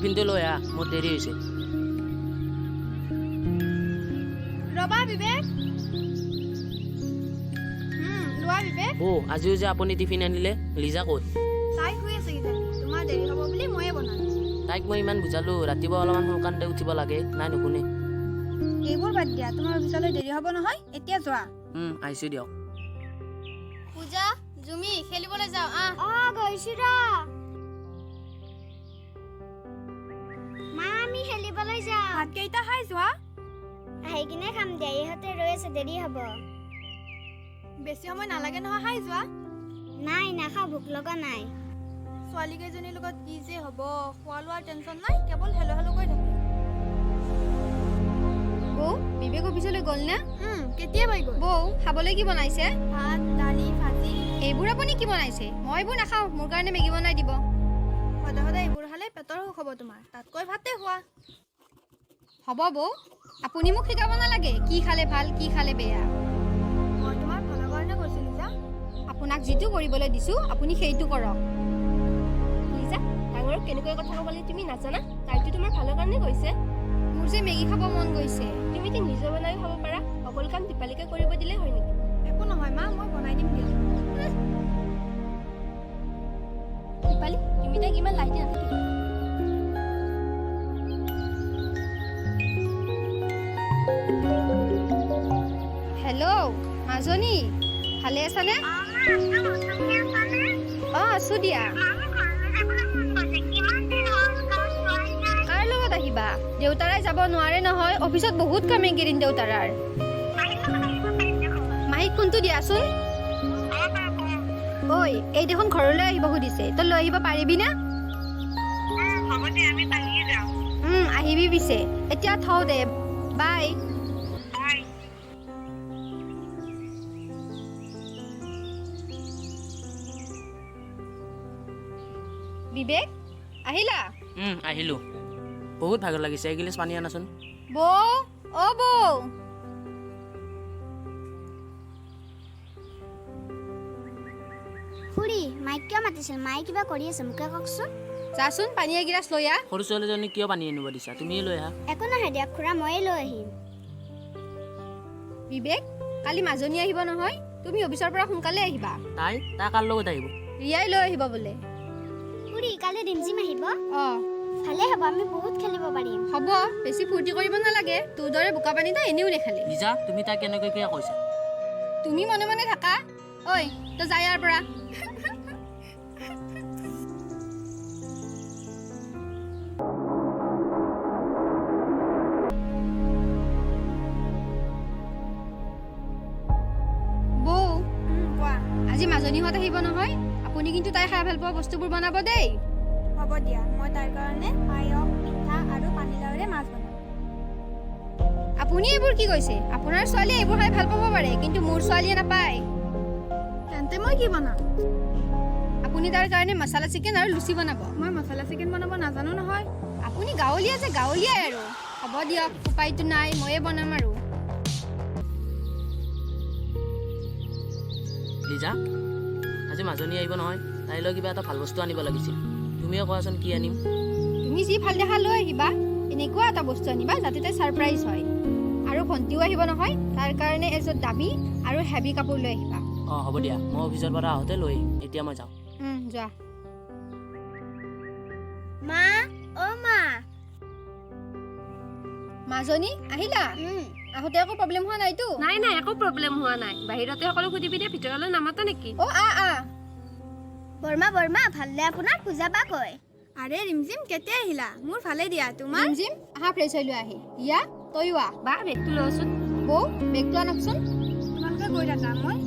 টিফিনটো লৈ আহ, মোৰ দেৰি হৈছে। ৰবা বিবেক। লোৱা বিবেক। আজিও যে আপুনি টিফিন আনিলে, লিজা ক'ত? তাই শুই আছে কিজানি, তোমাৰ দেৰি হ'ব বুলি ময়ে বনালো। তাইক মই ইমান বুজালো, ৰাতিপুৱা অলপমান সোনকালে উঠিব লাগে, নাই নুশুনে। এইবোৰ বাদ দিয়া, তোমাৰ অফিচলৈ দেৰি হ'ব নহয়, এতিয়া যোৱা। আহিছোঁ দিয়ক। পূজা, জুমি, খেলিবলৈ যাওঁ গৈছো ৰ। মা আমি খেলিবলৈ যাওঁ। ভাত কেইটা খাই যোৱা। আহি কিনে খাম দে, ইহঁতে ৰৈ আছে, দেৰি হ'ব। বেছি সময় নালাগে নহয়, খাই যোৱা। নাই নাখাওঁ, ভোক লগা নাই। ছোৱালী কেইজনীৰ লগত কি যে হ'ব, খোৱা লোৱাৰ টেনচন নাই, কেৱল হেলো হেলো কৰি থাকে। বৌ, বিবেক অফিচলৈ গ'ল নে? কেতিয়াবাই গ'ল। বৌ, খাবলৈ কি বনাইছে? ভাত, দালি, ভাজি। এইবোৰ আপুনি কি বনাইছে? মই এইবোৰ নাখাওঁ, মোৰ কাৰণে মেগী বনাই দিব। সদায় সদায় এইবোৰ খালে পেটৰ অসুখ হ'ব তোমাৰ, তাতকৈ ভাতে খোৱা। হ'ব বৌ, আপুনি মোক শিকাব নালাগে কি খালে ভাল, কি খালে বেয়া। মই তোমাৰ ভালৰ কাৰণে কৈছো লিজা। আপোনাক যিটো কৰিবলৈ দিছো, আপুনি সেইটো কৰক। লিজা, ডাঙৰক কেনেকৈ কথা ক'বলৈ তুমি নাজানা? তাইতো তোমাৰ ভালৰ কাৰণে কৈছে। মোৰ যে মেগী খাব মন গৈছে। তুমি কি নিজে বনাই খাব পাৰা? অকল কাম দীপালিকে কৰিব দিলে হয় নেকি? একো নহয় মা, মই বনাই দিম দিয়া। দীপালি, তুমি তাইক ইমান লাইট নাথাকিবা। হেল্ল' মাজনী, ভালে আছানে? আছো দিয়া। কাৰ লগত আহিবা? দেউতাৰাই যাব নোৱাৰে নহয়, অফিচত বহুত কাম এইকেইদিন দেউতাৰাৰ। মাহীক ফোনটো দিয়াচোন। ঐ, এই দেখোন ঘৰলৈ আহিব সুধিছে, তই লৈ আহিব পাৰিবি না? আহিবি পিছে, এতিয়া থওঁ দে, বাই। বিবেক, আহিলা? আহিলোঁ। বহুত ভাগৰ লাগিছে, এগিলাচ পানী আনাচোন। বৌ, বৌ। খুৰী, মাইক কিয় মাতিছিল? মায়ে কিবা কৰি আছে, মোকে কওকচোন। যাচোন, পানী এগিলাচ লৈ আহ। সৰু ছোৱালীজনীক কিয় পানী আনিব দিছা? তুমিয়ে লৈ আহা। একো নহয় দিয়ক খুৰা, ময়ে লৈ আহিম। বিবেক, কালি মাজনী আহিব নহয়, তুমি অফিচৰ পৰা সোনকালে আহিবা। তাই কাৰ লগত আহিব? ৰিয়াই লৈ আহিব বোলে। খুৰী, কালি ৰিমজিম আহিব? ভালে হ'ব, আমি বহুত খেলিব পাৰিম। হ'ব, বেছি ফূৰ্তি কৰিব নালাগে, তোৰ দৰে বোকা পানী তাই এনেও নেখালে। লিজা, তুমি তাক কেনেকৈ কিয় কৈছা? তুমি মনে মনে থাকা। ঐ, তই যা ইয়াৰ পৰা। বৌ, কোৱা। আজি মাজনীহঁত আহিব নহয়, আপুনি কিন্তু তাই খাই ভাল পোৱা বস্তুবোৰ বনাব দেই। হ'ব দিয়া, মই তাৰ কাৰণে পায়স, পিঠা আৰু পানীলাওৰে মাছ বনাম। আপুনি এইবোৰ কি কৈছে? আপোনাৰ ছোৱালীয়ে এইবোৰ খাই ভাল পাব পাৰে, কিন্তু মোৰ ছোৱালীয়ে নাপায়। তেন্তে মই কি বনাম? আপুনি তাৰ কাৰণে মছলা চিকেন আৰু লুচি বনাব। মই মছলা চিকেন বনাব নাজানো নহয়। আপুনি গাঁৱলীয়া যে গাঁৱলীয়াই আৰু। হ'ব দিয়ক, উপায়টো নাই, ময়ে বনাম আৰু। লিজা, আজি মাজনী আহিব নহয়, তাইলৈ কিবা এটা ভাল বস্তু আনিব লাগিছিল। তুমিয়ে কোৱাচোন কি আনিম? তুমি যি ভাল দেখা লৈ আহিবা, এনেকুৱা এটা বস্তু আনিবা যাতে তাই ছাৰপ্ৰাইজ হয়। আৰু ভণ্টিও আহিব নহয়, তাৰ কাৰণে এযোৰ দামী আৰু হেভি কাপোৰ লৈ আহিবা। হ'ব দিয়া, মই অফিচৰ পৰা আহোঁতে লৈ আহিম। এতিয়া মই যাওঁ। যোৱা। মা, মা। মাজনী, আহিলা? আহোঁতে একো প্ৰব্লেম হোৱা নাইতো? নাই নাই, একো প্ৰব্লেম হোৱা নাই। বাহিৰতে সকলো সুধিবি দে, ভিতৰলৈ নামাতা নেকি? বৰ্মা, ভালনে আপোনাৰ? পূজা বা কয়। আৰে ৰিমজিম, কেতিয়া আহিলা? মোৰ ভালে দিয়া, তোমাৰ? ৰিমজিম, আহা ফ্ৰেছ হৈ লোৱা আহি। ইয়া, তয়ো আহ। বা, বেগটো লচোন। বৌ, বেগটো আনকচোন। তোমালোকে গৈ থাকা, মই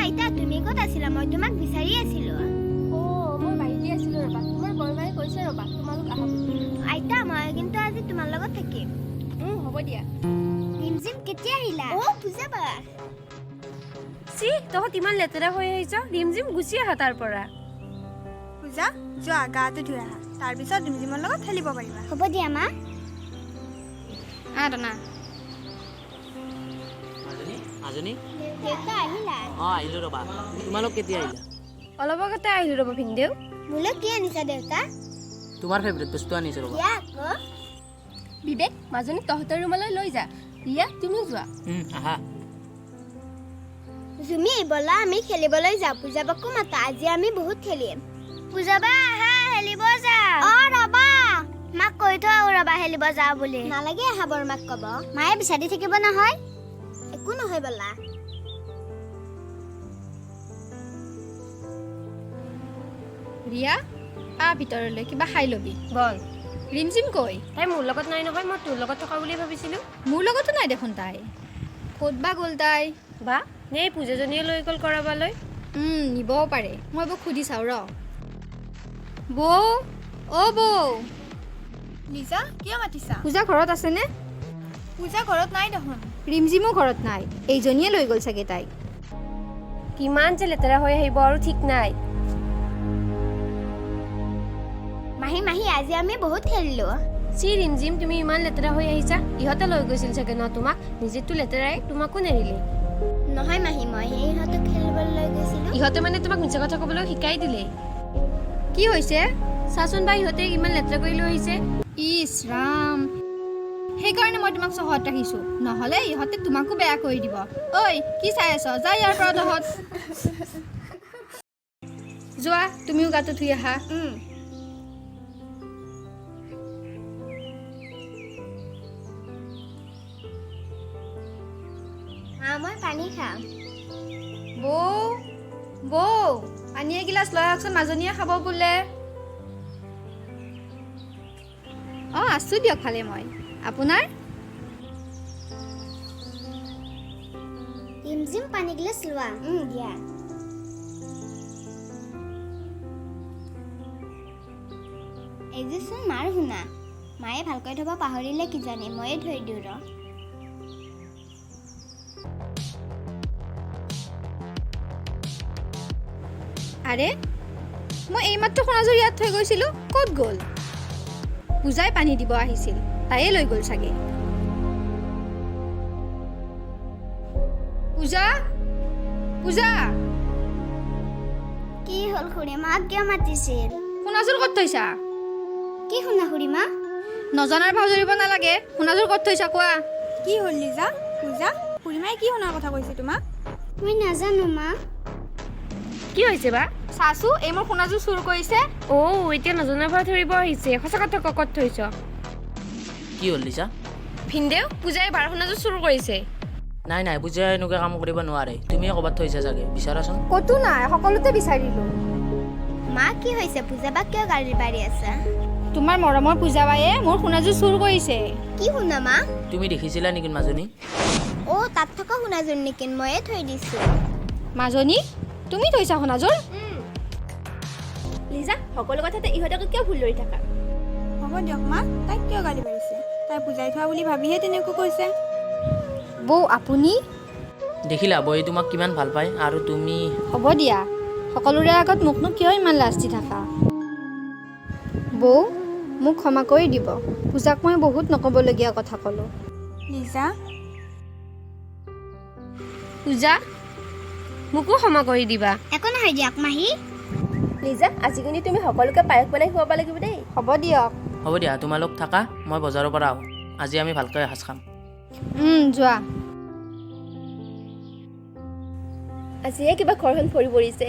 আইতা, তুমি ক'ত আছিলা? মই তোমাক বিচাৰি আছিলো। মই বাহিৰতে আছিলো ৰবা। তোমাৰ বৰমায়ে কৈছে ৰবা, তোমালোক আহা বুলি। আইতা, মই কিন্তু আজি তোমাৰ লগত থাকিম। হ'ব দিয়া। ৰিমজিম, কেতিয়া আহিলা? পূজা বা। তহঁত ইমান লেতেৰা হৈ আহিছ। ৰিমজিম, গুচি আহা তাৰ পৰা। পূজা, যোৱা গাটো ধুই আহা, তাৰপিছত ৰিমজিমৰ লগত খেলিব পাৰিবা। হ'ব দিয়া মা। দানা। মাজনী, মাজনী দেউতা আহিলা অঁ আহিলোঁ ৰ'বা তোমালোক কেতিয়া আহিলা অলপ আগতে আহিলোঁ ৰ'ব ভিনদেউ। মোলৈ কি আনিছা দেউতা তোমাৰ ফেভৰেট বস্তু আনিছোঁ ৰ'বা দিয়া আকৌ বিবেক মাজনী তহঁতৰ ৰুমলৈ লৈ যা। ৰিয়া তুমিও যোৱা। আহা জুমি ব'লা আমি খেলিবলৈ যাওঁ পূজা বাকো মাতা আজি আমি বহুত খেলিম পূজা বা আহা খেলিব যাওঁ ৰবা মাক কৈ থোৱা ৰবা খেলিব যাওঁ বুলি নালাগে আহা বৰ মাক ক'ব মায়ে বিচাৰি থাকিব নহয় একো নহয় ব'লা ৰিয়া ভিতৰলৈ কিবা খাই ল'বি। বল। ৰিমজিম কৈ তাই মোৰ লগত নাই নহয়, মই তোৰ লগত থকা বুলি ভাবিছিলোঁ। মোৰ লগতো নাই দেখোন তাই। ক'ত বা গ'ল তাই? বা নে পূজাজনীয়ে লৈ গ'ল কৰাবালৈ। নিবও পাৰে, মই বৌক সুধি চাওঁ ৰ। বৌ অ' বৌ লিজা কিয় মাতিছা? পূজা ঘৰত আছেনে? পূজা ঘৰত নাই দেখোন। ৰিমজিমো ঘৰত নাই, এইজনীয়ে লৈ গ'ল চাগে তাইক। কিমান যে লেতেৰা হৈ আহিব আৰু ঠিক নাই। মাহী মাহী আজি আমি বহুত খেলিলোঁ চি ৰিমজিম তুমি ইমান লেতেৰা হৈ আহিছা। ইহঁতে লৈ গৈছিল চাগে ন তোমাক, নিজেতো লেতেৰাই তোমাকো নেৰিলি। নহয় মাহী মই ইহঁতক খেলিবলৈ লৈ গৈছিলোঁ ইহঁতে মানে তোমাক মিছা কথা ক'বলৈ শিকাই দিলে। কি হৈছে? চাচোন বা ইহঁতে ইমান লেতেৰা কৰি লৈ আহিছে। ইছ ৰাম, সেইকাৰণে মই তোমাক চহৰত ৰাখিছোঁ, নহ'লে ইহঁতে তোমাকো বেয়া কৰি দিব। ঐ কি চাই আছ? যা ইয়াৰ পৰা তহঁত। যোৱা তুমিও গাটো ধুই আহা। মই পানী খাম বৌ পানী এগিলাচ লৈ আহকচোন, মাজনীয়ে খাব বোলে। আছোঁ দিয়ক ভালে মই। আপোনাৰ? ৰিমজিম পানী গিলাচ লোৱা দিয়া এইযোৰচোন মাৰ শুনা মায়ে ভালকৈ থ'ব পাহৰিলে কিজানি ময়ে ধৰি দিওঁ ৰ আৰে মই এইমাত্ৰ সোণাজুৰি ইয়াত থৈ গৈছিলোঁ, ক'ত গ'ল? পূজাই পানী দিব আহিছিল, তাইয়ে লৈ গ'ল চাগে। পূজা পূজা কি হ'ল খুৰীমা কিয় মাতিছিল সোণাজুৰ ক'ত থৈছা? কি শুনা খুৰীমা নজনাৰ ভাও ধৰিব নালাগে। সোণাজুৰ ক'ত থৈছা কোৱা? কি হ'ল লিজা? পূজা খুৰীমাই কি শুনাৰ কথা কৈছে তোমাক? মই নাজানো মা কি হৈছে বা? চাচো এই মোৰ সোণাজুৰ চুৰ কৰিছে। এতিয়া নজনা ভাও ধৰিব আহিছে। সঁচা কথা ক'ত থৈছ? কি হ'ল লিজা? ভিনদেউ পূজাই বাৰ সোণাযোৰ চুৰ কৰিছে। নাই নাই পূজাই এনেকুৱা কাম কৰিব নোৱাৰে, তুমিয়ে ক'ৰবাত থৈছা চাগে, বিচাৰাচোন। ক'তো নাই, সকলোতে বিচাৰিলোঁ। মা কি হৈছে পূজা বা কিয় গাড়ী পাৰি আছা তোমাৰ মৰমৰ পূজা বায়ে মোৰ সোণাজুৰ চুৰ কৰিছে। কি শুনা মা তুমি দেখিছিলা নেকি মাজনী? তাত থকা শুনাযোৰ নেকি ময়ে থৈ দিছোঁ মাজনী তুমি থৈছা সোণাজুৰ? লিজা সকলো কথাতে ইহঁতকে কিয় ভুল ধৰি থাকা? হ'ব দিয়ক মা, তাইক কিয় গালি পাৰিছে? তাই পূজাই থোৱা বুলি ভাবিহে তেনেকৈ কৈছে। বৌ আপুনি? দেখিলা বৌয়ে তোমাক কিমান ভাল পায়, আৰু তুমি হ'ব দিয়া, সকলোৰে আগত মোকনো কিয় ইমান লাজ দি থাকা? বৌ মোক ক্ষমা কৰি দিব, পূজাক মই বহুত নক'বলগীয়া কথা ক'লোঁ। লিজা পূজা মোকো ক্ষমা কৰি দিবা। একো নহয় দিয়ক মাহী লিজা আজি কিন্তু তুমি সকলোকে পায়স বনাই খুৱাব লাগিব দেই। হ'ব দিয়ক। হ'ব দিয়া তোমালোক থাকা, মই বজাৰৰ পৰা আহোঁ, আজি আমি ভালকৈ এসাঁজ খাম। যোৱা। আজিহে কিবা ঘৰখন ভৰি পৰিছে।